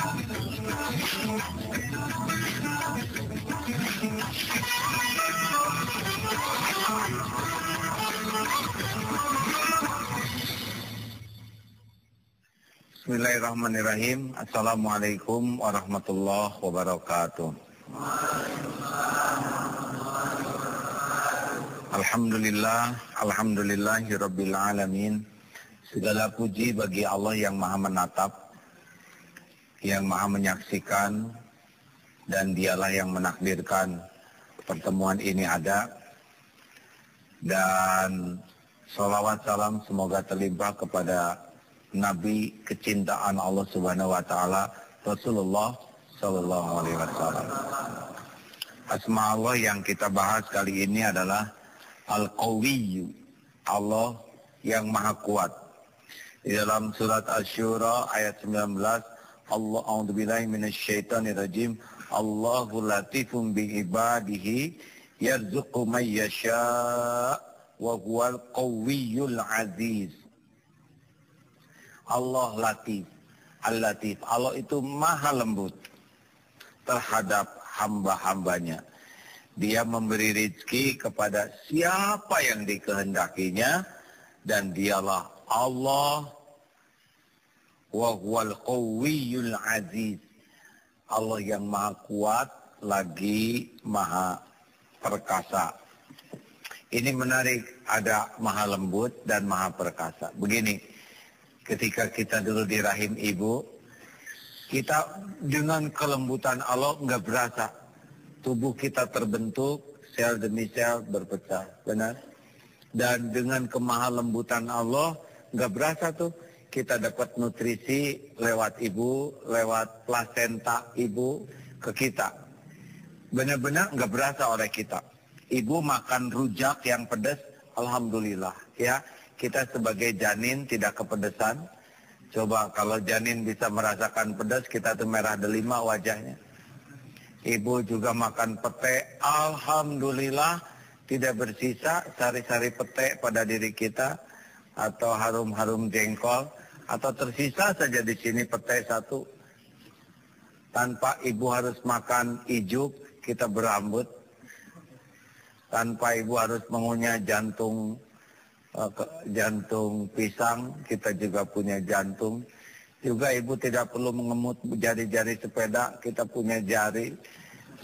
Bismillahirrahmanirrahim. Assalamualaikum warahmatullahi wabarakatuh. Alhamdulillahirabbil alamin. Segala puji bagi Allah yang Maha menatap, yang Maha menyaksikan, dan Dialah yang menakdirkan pertemuan ini ada. Dan sholawat salam semoga terlimpah kepada Nabi kecintaan Allah Subhanahu wa taala, Rasulullah sallallahu alaihi wasallam. Asma Allah yang kita bahas kali ini adalah Al-Qawiyyu, Allah yang Maha Kuat. Di dalam surat Asy-Syura ayat 19, Allah a'udzubillahi minasyaitonirrajim, Allahu latifun bi ibadihi yarzuqu may yasha' wa huwal qawiyyul aziz. Allah Latif, Al-Latif. Allah itu maha lembut terhadap hamba-hambanya. Dia memberi rezeki kepada siapa yang dikehendakinya, dan dialah Allah wa huwal qawiyyul aziz. Allah yang maha kuat lagi maha perkasa. Ini menarik, ada maha lembut dan maha perkasa. Begini, ketika kita dulu di rahim ibu, kita dengan kelembutan Allah nggak berasa. Tubuh kita terbentuk, sel demi sel berpecah, benar? Dan dengan kemahalembutan Allah nggak berasa tuh kita dapat nutrisi lewat ibu, lewat plasenta ibu ke kita. Benar-benar nggak berasa oleh kita. Ibu makan rujak yang pedas, alhamdulillah, ya. Kita sebagai janin tidak kepedesan. Coba kalau janin bisa merasakan pedas, kita tuh merah delima wajahnya. Ibu juga makan pete, alhamdulillah tidak bersisa sari-sari pete pada diri kita, atau harum-harum jengkol, atau tersisa saja di sini pete satu. Tanpa ibu harus makan ijuk, kita berambut. Tanpa ibu harus mengunyah jantung pisang, kita juga punya jantung. Juga ibu tidak perlu mengemut jari-jari sepeda, kita punya jari.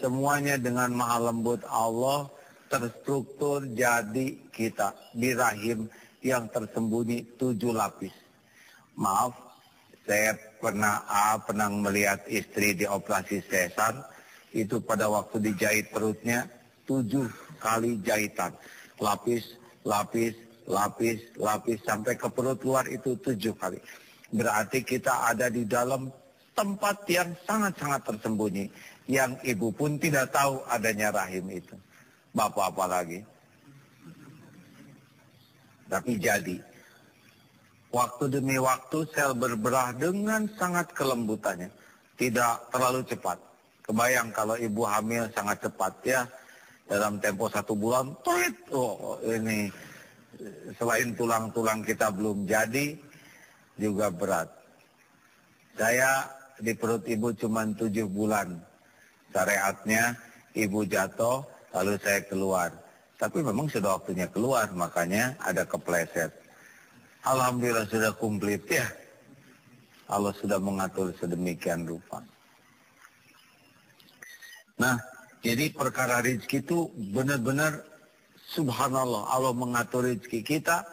Semuanya dengan maha lembut Allah terstruktur jadi kita di rahim yang tersembunyi 7 lapis. Maaf, saya pernah melihat istri dioperasi sesar, itu pada waktu dijahit perutnya 7 kali jahitan, lapis sampai ke perut luar itu 7 kali. Berarti kita ada di dalam tempat yang sangat-sangat tersembunyi, yang ibu pun tidak tahu adanya rahim itu. Bapak apalagi. Tapi jadi, waktu demi waktu sel berbenah dengan sangat kelembutannya, tidak terlalu cepat. Kebayang kalau ibu hamil sangat cepat ya, dalam tempo 1 bulan, ini selain tulang-tulang kita belum jadi, juga berat. Saya di perut ibu cuma 7 bulan. Syariatnya ibu jatuh, lalu saya keluar. Tapi memang sudah waktunya keluar, makanya ada kepleset. Alhamdulillah sudah komplit ya. Allah sudah mengatur sedemikian rupa. Nah, jadi perkara rezeki itu benar-benar subhanallah, Allah mengatur rezeki kita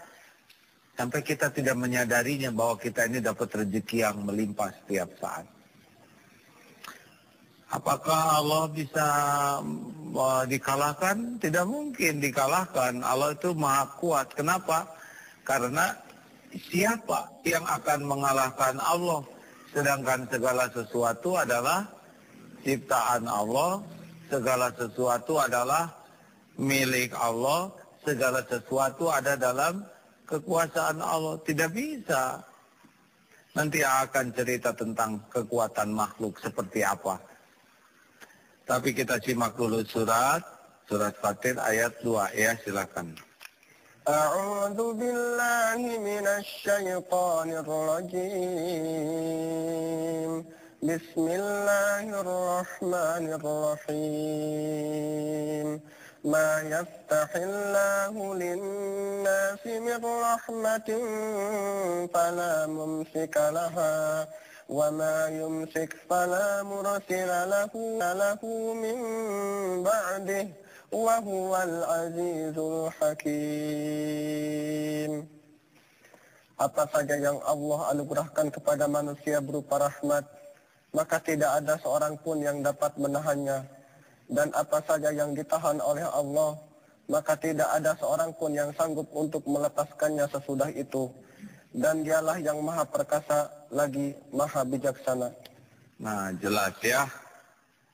sampai kita tidak menyadarinya bahwa kita ini dapat rezeki yang melimpah setiap saat. Apakah Allah bisa dikalahkan? Tidak mungkin dikalahkan. Allah itu maha kuat. Kenapa? Karena siapa yang akan mengalahkan Allah? Sedangkan segala sesuatu adalah ciptaan Allah, segala sesuatu adalah milik Allah, segala sesuatu ada dalam kekuasaan Allah. Tidak bisa. Nanti akan cerita tentang kekuatan makhluk seperti apa. Tapi kita simak dulu surat Fatir ayat 2 ya, silakan. A'udzu billahi minasy syaithanir rajim. Bismillahirrahmanirrahim. Ma yaftahillahu lin-nasi min rahmatin fala mumsika laha. وَمَا يُمْسِكْ فَلَا مُرْسِلَ لَهُ مِنْ بَعْدِهِ وَهُوَ الْعَزِيزُ الْحَكِيمُ. Apa saja yang Allah anugerahkan kepada manusia berupa rahmat, maka tidak ada seorang pun yang dapat menahannya. Dan apa saja yang ditahan oleh Allah, maka tidak ada seorang pun yang sanggup untuk melepaskannya sesudah itu. Dan dialah yang maha perkasa lagi maha bijaksana. Nah, jelas ya.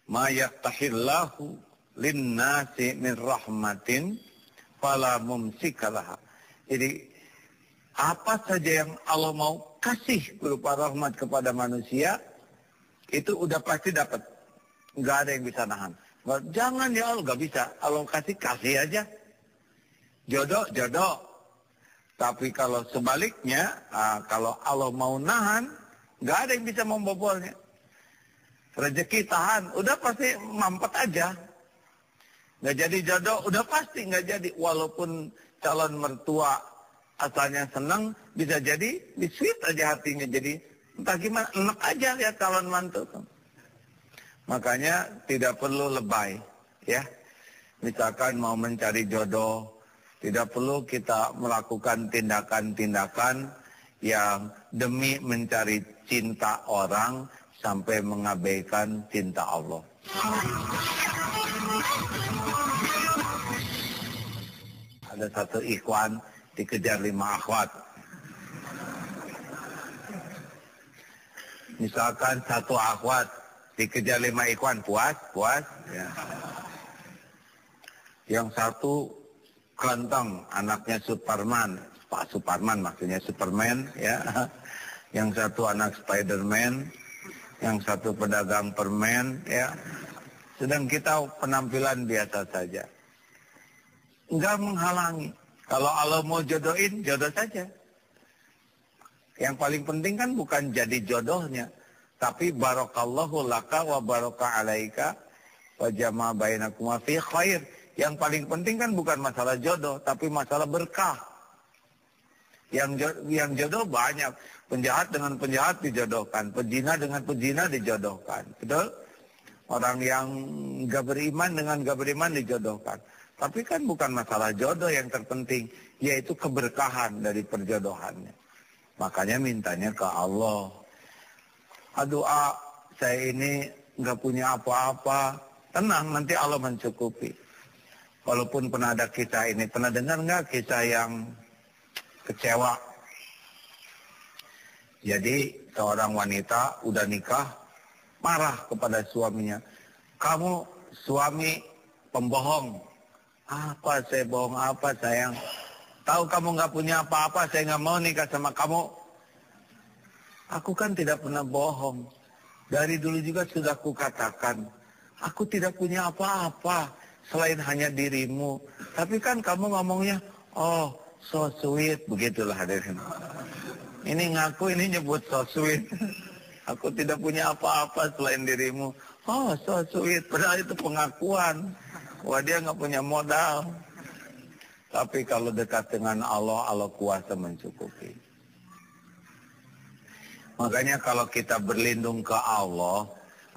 Ma yaftahillahu linnasi min rahmatin fala mumsikalah. Jadi apa saja yang Allah mau kasih berupa rahmat kepada manusia, itu udah pasti dapat. Nggak ada yang bisa nahan. Jangan ya Allah, nggak bisa. Allah kasih aja. Jodoh. Tapi kalau sebaliknya, kalau Allah mau nahan, nggak ada yang bisa membobolnya. Rezeki tahan, udah pasti mampet aja. Nggak jadi jodoh, udah pasti nggak jadi. Walaupun calon mertua asalnya senang, bisa jadi sweet aja hatinya. Jadi entah gimana, enak aja lihat calon mantu. Makanya tidak perlu lebay, ya. Misalkan mau mencari jodoh, tidak perlu kita melakukan tindakan-tindakan yang demi mencari cinta orang sampai mengabaikan cinta Allah. Ada satu ikhwan dikejar 5 akhwat. Misalkan satu akhwat dikejar 5 ikhwan, puas? Ya. Yang satu kelenteng, anaknya Superman, Pak Superman maksudnya Superman, ya. Yang satu anak Spiderman, yang satu pedagang permen, ya. Sedang kita penampilan biasa saja. Enggak menghalangi. Kalau Allah mau jodohin, jodoh saja. Yang paling penting kan bukan jadi jodohnya, tapi barakallahu laka wa baraka alaika wa jama bainakuma fi khair. Yang paling penting kan bukan masalah jodoh, tapi masalah berkah. Yang jodoh banyak. Penjahat dengan penjahat dijodohkan. Pezina dengan pezina dijodohkan. Betul? Orang yang gak beriman dengan gak beriman dijodohkan. Tapi kan bukan masalah jodoh yang terpenting, yaitu keberkahan dari perjodohannya. Makanya mintanya ke Allah. Aduh, saya ini gak punya apa-apa. Tenang, nanti Allah mencukupi. Walaupun pernah ada kisah ini, pernah dengar nggak kisah yang kecewa? Jadi seorang wanita udah nikah, marah kepada suaminya. Kamu suami pembohong. Apa saya bohong apa sayang? Tahu kamu nggak punya apa-apa, saya nggak mau nikah sama kamu. Aku kan tidak pernah bohong. Dari dulu juga sudah kukatakan, aku tidak punya apa-apa selain hanya dirimu. Tapi kan kamu ngomongnya, oh so sweet, begitulah hadirin. Ini ngaku, ini nyebut so sweet. Aku tidak punya apa-apa selain dirimu. Oh so sweet, padahal itu pengakuan. Wah dia nggak punya modal. Tapi kalau dekat dengan Allah, Allah kuasa mencukupi. Makanya kalau kita berlindung ke Allah,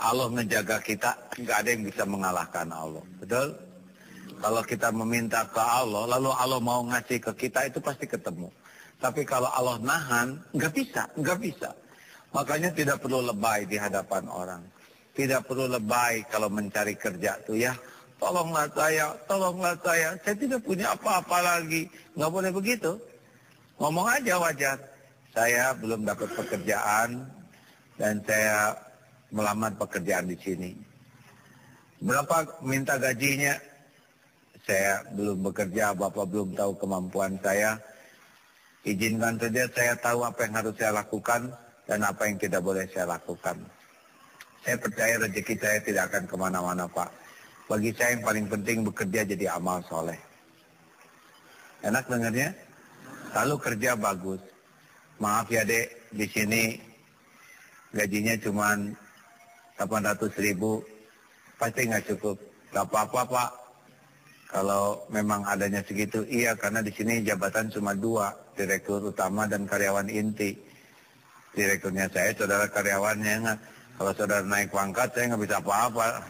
Allah ngejaga kita, nggak ada yang bisa mengalahkan Allah. Betul? Kalau kita meminta ke Allah, lalu Allah mau ngasih ke kita, itu pasti ketemu. Tapi kalau Allah nahan, nggak bisa. Makanya tidak perlu lebay di hadapan orang. Tidak perlu lebay kalau mencari kerja tuh ya. Tolonglah saya. Saya tidak punya apa-apa lagi. Nggak boleh begitu. Ngomong aja wajar. Saya belum dapat pekerjaan dan saya melamar pekerjaan di sini. Berapa minta gajinya? Saya belum bekerja, Bapak belum tahu kemampuan saya. Izinkan saja saya tahu apa yang harus saya lakukan dan apa yang tidak boleh saya lakukan. Saya percaya rezeki saya tidak akan kemana-mana Pak. Bagi saya yang paling penting bekerja jadi amal soleh. Enak dengarnya? Lalu kerja bagus. Maaf ya dek, di sini gajinya cuma 800.000 pasti nggak cukup. Gak apa-apa Pak, kalau memang adanya segitu. Iya, karena di sini jabatan cuma 2, direktur utama dan karyawan inti. Direkturnya saya, saudara karyawannya nggak. Kalau saudara naik pangkat, saya nggak bisa apa-apa.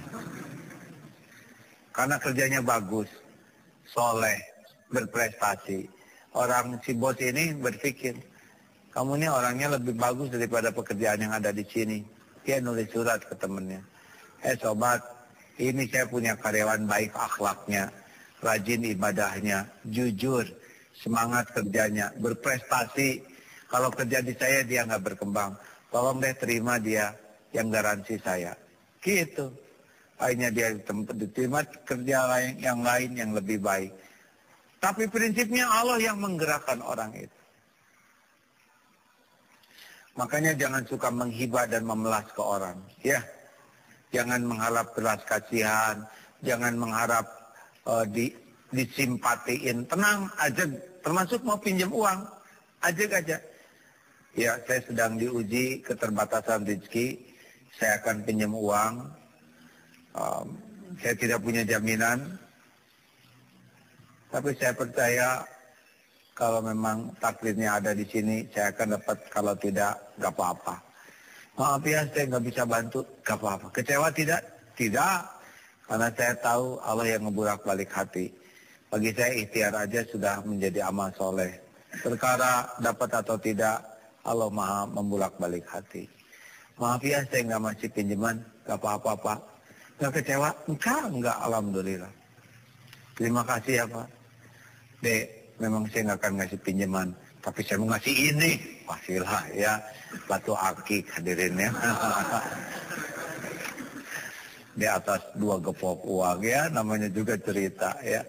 Karena kerjanya bagus, soleh, berprestasi. Orang si bos ini berpikir, kamu ini orangnya lebih bagus daripada pekerjaan yang ada di sini. Dia nulis surat ke temennya. Sobat, ini saya punya karyawan baik akhlaknya, rajin ibadahnya, jujur, semangat kerjanya, berprestasi. Kalau kerja di saya dia nggak berkembang. Tolong deh terima dia yang garansi saya. Gitu. Akhirnya dia diterima kerja yang lain yang lebih baik. Tapi prinsipnya Allah yang menggerakkan orang itu. Makanya jangan suka menghibah dan memelas ke orang. Ya, jangan mengharap belas kasihan, jangan mengharap disimpatiin. Tenang aja, termasuk mau pinjam uang, ajak aja. Ya, saya sedang diuji keterbatasan rezeki, saya akan pinjam uang. Saya tidak punya jaminan, tapi saya percaya kalau memang takdirnya ada di sini, saya akan dapat. Kalau tidak, gak apa-apa. Maaf ya, saya nggak bisa bantu, gak apa-apa. Kecewa tidak? Tidak. Karena saya tahu Allah yang ngebolak-balik hati. Bagi saya ikhtiar aja sudah menjadi amal soleh. Perkara dapat atau tidak, Allah maha membolak-balik hati. Maaf ya, saya nggak masih pinjaman, gak apa-apa Pak. Gak kecewa? Enggak, alhamdulillah. Terima kasih ya Pak. Dek, memang saya nggak akan ngasih pinjaman, tapi saya mau ngasih ini. Pastilah ya, batu akik hadirin ya. Di atas 2 gepok uang ya, namanya juga cerita ya.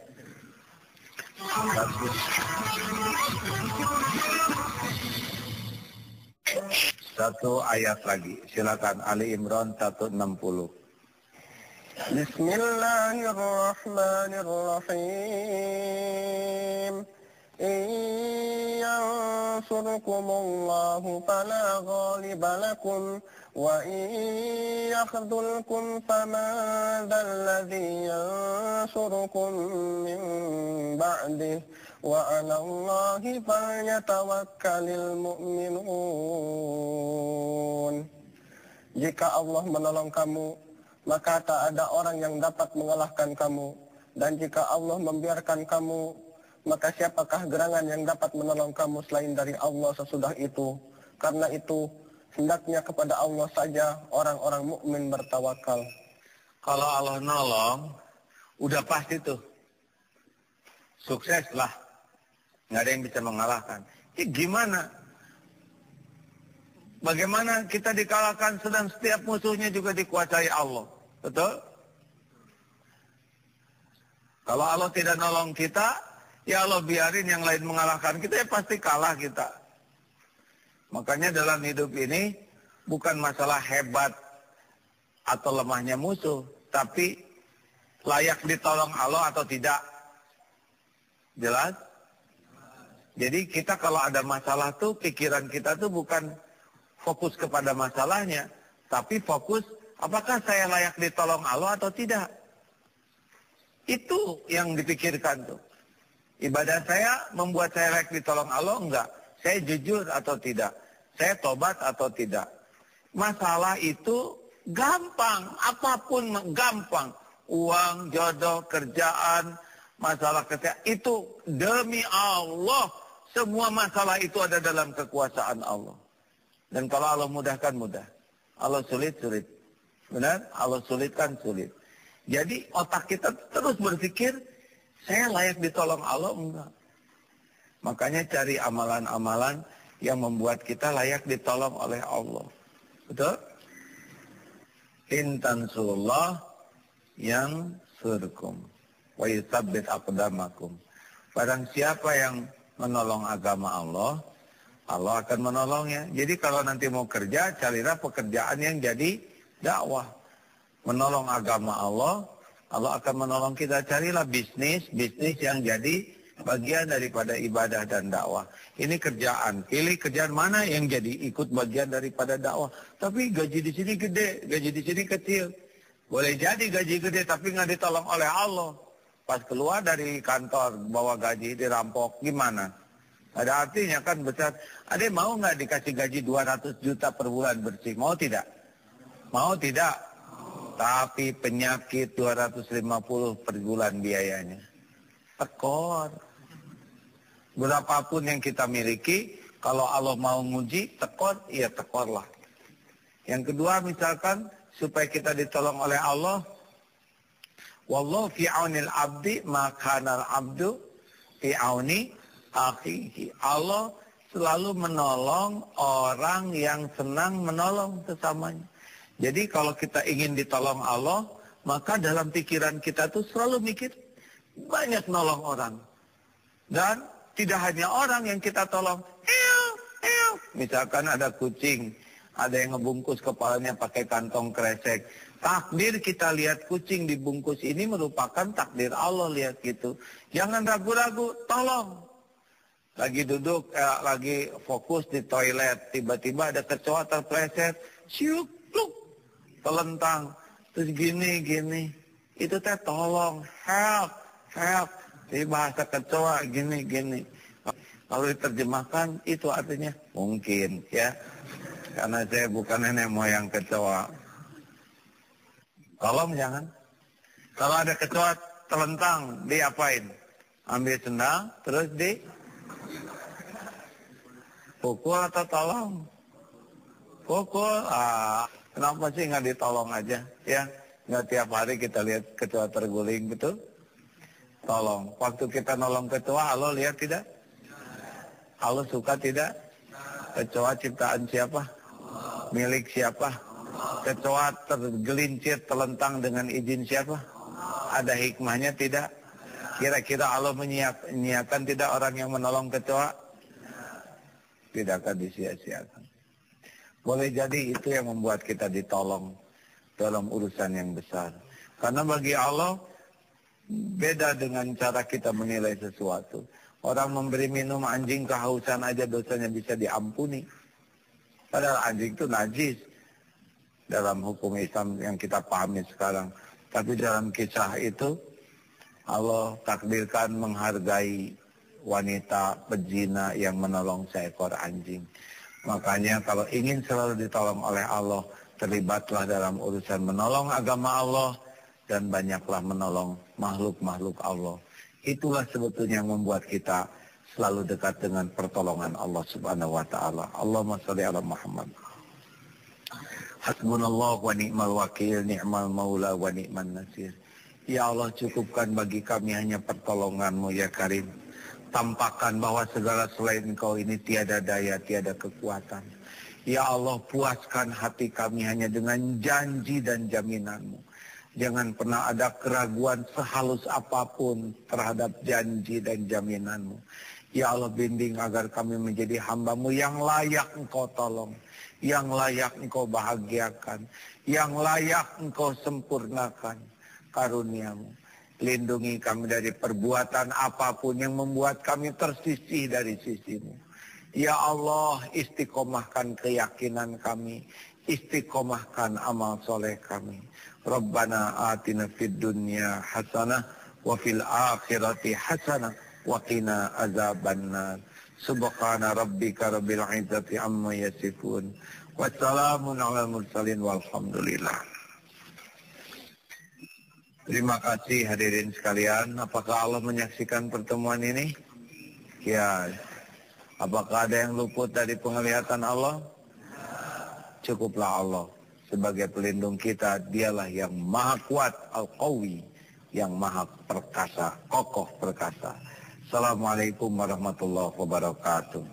Satu ayat lagi, silakan Ali Imran 160. Bismillahirrahmanirrahim. إن ينصركم الله فلا غالب لكم وإن يخذلكم فمن ذا الذي ينصركم من بعده وعلى الله فليتوكل المؤمنون. Jika Allah menolong kamu, maka tak ada orang yang dapat mengalahkan kamu. Dan jika Allah membiarkan kamu, maka siapakah gerangan yang dapat menolong kamu selain dari Allah sesudah itu? Karena itu, hendaknya kepada Allah saja orang-orang mukmin bertawakal. Kalau Allah nolong, udah pasti tuh. Sukses lah. Nggak ada yang bisa mengalahkan. Gimana? Bagaimana kita dikalahkan sedang setiap musuhnya juga dikuasai Allah? Betul? Kalau Allah tidak nolong kita, ya Allah biarin yang lain mengalahkan kita, ya pasti kalah kita. Makanya dalam hidup ini bukan masalah hebat atau lemahnya musuh, tapi layak ditolong Allah atau tidak. Jelas? Jadi kita kalau ada masalah tuh, pikiran kita tuh bukan fokus kepada masalahnya, tapi fokus apakah saya layak ditolong Allah atau tidak. Itu yang dipikirkan tuh. Ibadah saya membuat saya layak ditolong Allah enggak? Saya jujur atau tidak? Saya tobat atau tidak? Masalah itu gampang, apapun gampang. Uang, jodoh, kerjaan, masalah kesehatan, itu demi Allah. Semua masalah itu ada dalam kekuasaan Allah. Dan kalau Allah mudahkan, mudah. Allah sulit, sulit. Benar? Allah sulitkan, sulit. Jadi otak kita terus berpikir, saya layak ditolong Allah enggak? Makanya cari amalan-amalan yang membuat kita layak ditolong oleh Allah. Betul? In tansurullah yang surkum wa yutsabbit aqdamakum. Barang siapa yang menolong agama Allah, Allah akan menolongnya. Jadi kalau nanti mau kerja, carilah pekerjaan yang jadi dakwah. Menolong agama Allah, Allah akan menolong kita. Carilah bisnis yang jadi Bagian daripada ibadah dan dakwah. Ini kerjaan. Pilih kerjaan mana yang jadi ikut bagian daripada dakwah. Tapi gaji di sini gede, gaji di sini kecil. Boleh jadi gaji gede tapi nggak ditolong oleh Allah. Pas keluar dari kantor bawa gaji dirampok, gimana? Ada artinya kan besar. Adek mau nggak dikasih gaji 200 juta per bulan bersih? Mau tidak? Mau tidak? Tapi penyakit 250 per bulan biayanya. Tekor. Berapapun yang kita miliki, kalau Allah mau nguji, tekor, ya tekorlah. Yang kedua misalkan, supaya kita ditolong oleh Allah, wallahu fi aunil abdi, makanal abdu fi auni akhihi. Allah selalu menolong orang yang senang menolong sesamanya. Jadi kalau kita ingin ditolong Allah, maka dalam pikiran kita tuh selalu mikir, banyak nolong orang. Dan tidak hanya orang yang kita tolong. Misalkan ada kucing, ada yang ngebungkus kepalanya pakai kantong kresek. Takdir kita lihat kucing dibungkus ini merupakan takdir Allah, lihat gitu. Jangan ragu-ragu, tolong. Lagi duduk, lagi fokus di toilet, tiba-tiba ada kecoa terpleset, siuk, pluk, telentang. Terus gini. Itu teh tolong, help. Di bahasa kecoa gini. Kalau diterjemahkan itu artinya mungkin ya. Karena saya bukan nenek moyang kecoa. Tolong jangan. Kalau ada kecoa telentang, diapain? Ambil sendal, terus pukul atau tolong? Pukul. Kenapa sih nggak ditolong aja? Ya, nggak tiap hari kita lihat kecoa terguling, betul? Tolong. Waktu kita nolong kecoa, Allah lihat tidak? Allah suka tidak? Kecoa ciptaan siapa? Milik siapa? Kecoa tergelincir, telentang dengan izin siapa? Ada hikmahnya tidak? Kira-kira Allah menyiapkan tidak orang yang menolong kecoa? Tidak akan disia-siakan. Boleh jadi itu yang membuat kita ditolong dalam urusan yang besar. Karena bagi Allah, beda dengan cara kita menilai sesuatu. Orang memberi minum anjing kehausan aja dosanya bisa diampuni. Padahal anjing itu najis. Dalam hukum Islam yang kita pahami sekarang. Tapi dalam kisah itu, Allah takdirkan menghargai wanita pezina yang menolong seekor anjing. Makanya kalau ingin selalu ditolong oleh Allah, terlibatlah dalam urusan menolong agama Allah, dan banyaklah menolong makhluk-makhluk Allah. Itulah sebetulnya yang membuat kita selalu dekat dengan pertolongan Allah Subhanahu wa taala. Allahumma shalli ala Muhammad. Hasbunallah wa ni'mal wakil, ni'mal maula wa ni'man nasir. Ya Allah, cukupkan bagi kami hanya pertolongan-Mu ya Karim. Tampakkan bahwa segala selain Engkau ini tiada daya, tiada kekuatan. Ya Allah, puaskan hati kami hanya dengan janji dan jaminan-Mu. Jangan pernah ada keraguan sehalus apapun terhadap janji dan jaminan-Mu. Ya Allah, bimbing agar kami menjadi hamba-Mu yang layak Engkau tolong, yang layak Engkau bahagiakan, yang layak Engkau sempurnakan karunia-Mu. Lindungi kami dari perbuatan apapun yang membuat kami tersisih dari sisi-Mu. Ya Allah, istiqomahkan keyakinan kami, istiqomahkan amal soleh kami. Rabbana atina fid dunya hasanah wa fil akhirati hasanah wa qina azabannar. Subhana rabbika rabbil izzati amma yasifun. Wassalamun ala mursalin walhamdulillah. Terima kasih hadirin sekalian. Apakah Allah menyaksikan pertemuan ini? Ya. Apakah ada yang luput dari penglihatan Allah? Cukuplah Allah sebagai pelindung kita. Dialah yang maha kuat, al-qawi, yang maha perkasa, kokoh perkasa. Assalamualaikum warahmatullahi wabarakatuh.